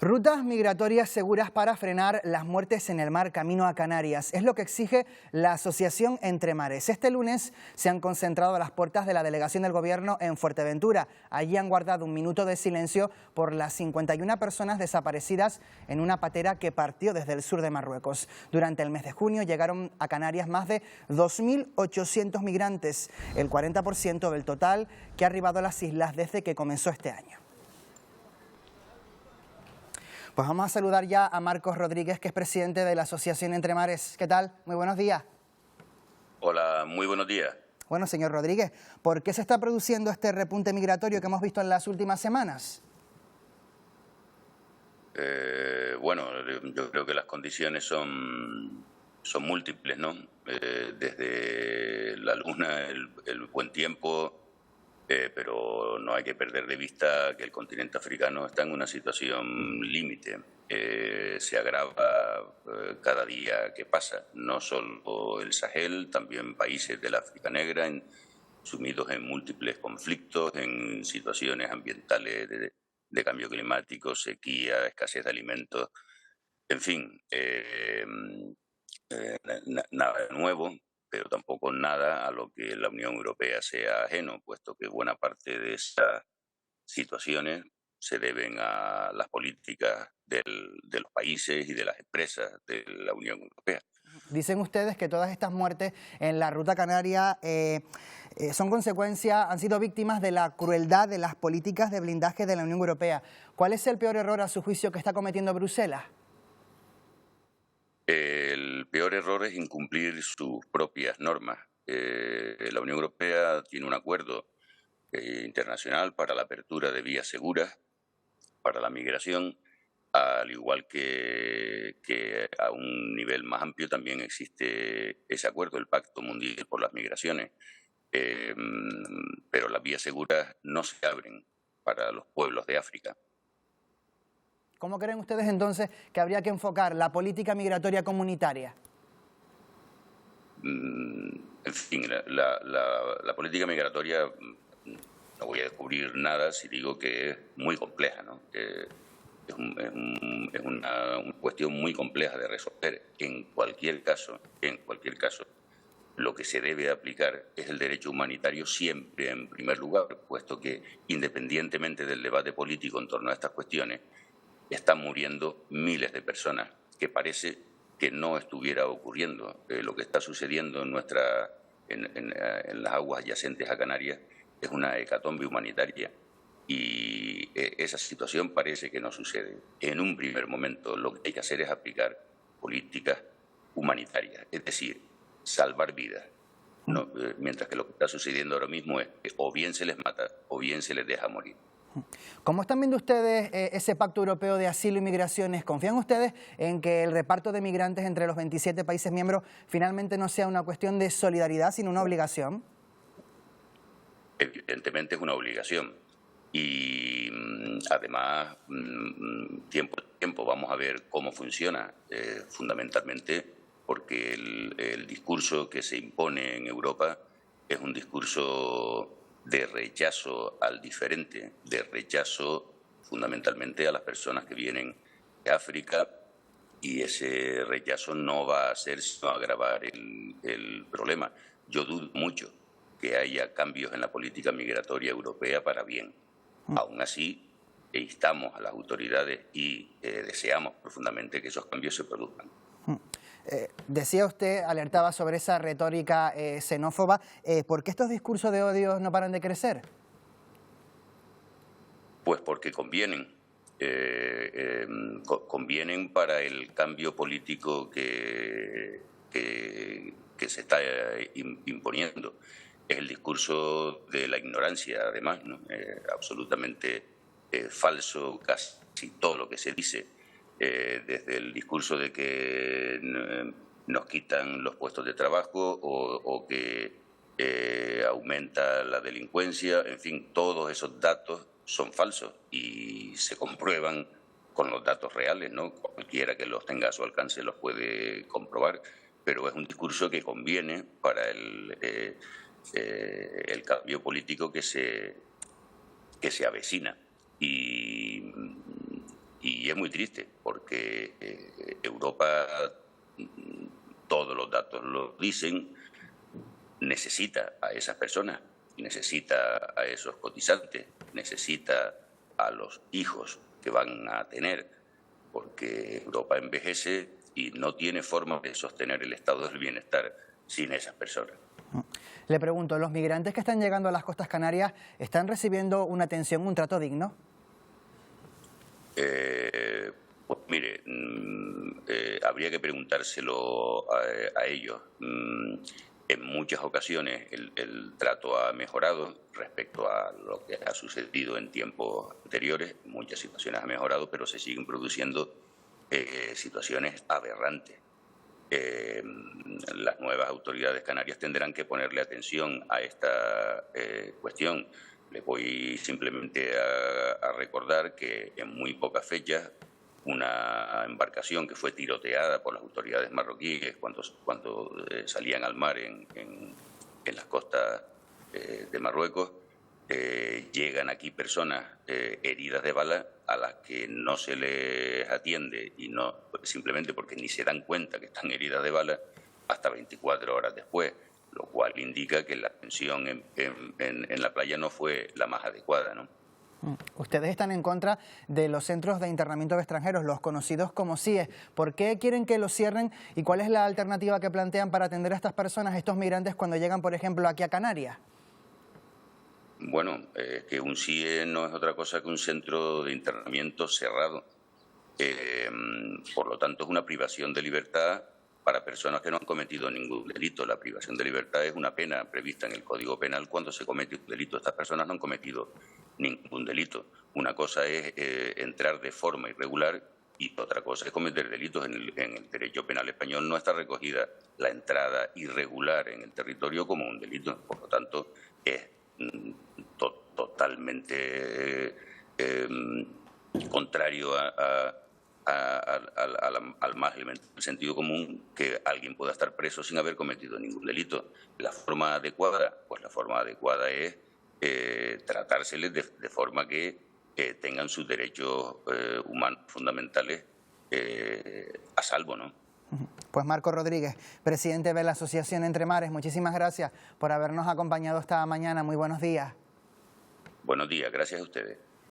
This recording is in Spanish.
Rutas migratorias seguras para frenar las muertes en el mar camino a Canarias. Es lo que exige la Asociación Entre Mares. Este lunes se han concentrado a las puertas de la delegación del Gobierno en Fuerteventura. Allí han guardado un minuto de silencio por las 51 personas desaparecidas en una patera que partió desde el sur de Marruecos. Durante el mes de junio llegaron a Canarias más de 2.800 migrantes, el 40% del total que ha arribado a las islas desde que comenzó este año. Pues vamos a saludar ya a Marcos Rodríguez, que es presidente de la Asociación Entre Mares. ¿Qué tal? Muy buenos días. Hola, muy buenos días. Bueno, señor Rodríguez, ¿por qué se está produciendo este repunte migratorio que hemos visto en las últimas semanas? Bueno, yo creo que las condiciones son múltiples, ¿no? Desde la luna, el buen tiempo, pero no hay que perder de vista que el continente africano está en una situación límite. Se agrava cada día que pasa, no solo el Sahel, también países de la África Negra, sumidos en múltiples conflictos, en situaciones ambientales de cambio climático, sequía, escasez de alimentos, en fin, nada nuevo, pero tampoco nada a lo que la Unión Europea sea ajeno, puesto que buena parte de esas situaciones se deben a las políticas de los países y de las empresas de la Unión Europea. Dicen ustedes que todas estas muertes en la ruta canaria son consecuencia, han sido víctimas de la crueldad de las políticas de blindaje de la Unión Europea. ¿Cuál es el peor error, a su juicio, que está cometiendo Bruselas? El peor error es incumplir sus propias normas. La Unión Europea tiene un acuerdo internacional para la apertura de vías seguras para la migración, al igual que a un nivel más amplio también existe ese acuerdo, el Pacto Mundial por las Migraciones. Pero las vías seguras no se abren para los pueblos de África. ¿Cómo creen ustedes entonces que habría que enfocar la política migratoria comunitaria? En fin, la política migratoria, no voy a descubrir nada si digo que es muy compleja, ¿no? Que es una cuestión muy compleja de resolver. En cualquier caso, lo que se debe aplicar es el derecho humanitario siempre en primer lugar, puesto que independientemente del debate político en torno a estas cuestiones, están muriendo miles de personas, que parece que no estuviera ocurriendo. Lo que está sucediendo en las aguas adyacentes a Canarias es una hecatombe humanitaria y esa situación parece que no sucede. En un primer momento lo que hay que hacer es aplicar políticas humanitarias, es decir, salvar vidas. No, mientras que lo que está sucediendo ahora mismo es que o bien se les mata o bien se les deja morir. ¿Cómo están viendo ustedes ese Pacto Europeo de Asilo y Migraciones? ¿Confían ustedes en que el reparto de migrantes entre los 27 países miembros finalmente no sea una cuestión de solidaridad, sino una obligación? Evidentemente es una obligación. Y además, tiempo a tiempo vamos a ver cómo funciona, fundamentalmente porque el discurso que se impone en Europa es un discurso de rechazo al diferente, de rechazo fundamentalmente a las personas que vienen de África, y ese rechazo no va a hacer sino agravar el problema. Yo dudo mucho que haya cambios en la política migratoria europea para bien. Aún así, instamos a las autoridades y deseamos profundamente que esos cambios se produzcan. Decía usted, alertaba sobre esa retórica xenófoba. ¿Por qué estos discursos de odio no paran de crecer? Pues porque convienen. Convienen para el cambio político que se está imponiendo. Es el discurso de la ignorancia, además, ¿no? Absolutamente falso casi todo lo que se dice. Desde el discurso de que nos quitan los puestos de trabajo o que aumenta la delincuencia, en fin, todos esos datos son falsos y se comprueban con los datos reales, ¿no? Cualquiera que los tenga a su alcance los puede comprobar, pero es un discurso que conviene para el cambio político que se avecina. Y Y es muy triste porque Europa, todos los datos lo dicen, necesita a esas personas, necesita a esos cotizantes, necesita a los hijos que van a tener, porque Europa envejece y no tiene forma de sostener el estado del bienestar sin esas personas. Le pregunto, ¿los migrantes que están llegando a las costas canarias están recibiendo una atención, un trato digno? Pues mire, habría que preguntárselo a ellos. En muchas ocasiones el trato ha mejorado respecto a lo que ha sucedido en tiempos anteriores. En muchas situaciones ha mejorado, pero se siguen produciendo situaciones aberrantes. Las nuevas autoridades canarias tendrán que ponerle atención a esta cuestión. Les voy simplemente a recordar que en muy pocas fechas una embarcación que fue tiroteada por las autoridades marroquíes cuando salían al mar en las costas de Marruecos, llegan aquí personas heridas de bala a las que no se les atiende, y no simplemente porque ni se dan cuenta que están heridas de bala hasta 24 horas después, lo cual indica que la atención en la playa no fue la más adecuada, ¿no? Ustedes están en contra de los centros de internamiento de extranjeros, los conocidos como CIE. ¿Por qué quieren que los cierren y cuál es la alternativa que plantean para atender a estas personas, estos migrantes, cuando llegan, por ejemplo, aquí a Canarias? Bueno, que un CIE no es otra cosa que un centro de internamiento cerrado. Por lo tanto, es una privación de libertad para personas que no han cometido ningún delito. La privación de libertad es una pena prevista en el Código Penal cuando se comete un delito. Estas personas no han cometido ningún delito. Una cosa es entrar de forma irregular y otra cosa es cometer delitos. En el derecho penal español no está recogida la entrada irregular en el territorio como un delito. Por lo tanto, es totalmente contrario al más elemental sentido común que alguien pueda estar preso sin haber cometido ningún delito. La forma adecuada, pues la forma adecuada es tratárseles de forma que tengan sus derechos humanos fundamentales a salvo, ¿no? Pues Marco Rodríguez, presidente de la Asociación Entre Mares, muchísimas gracias por habernos acompañado esta mañana. Muy buenos días. Buenos días, gracias a ustedes.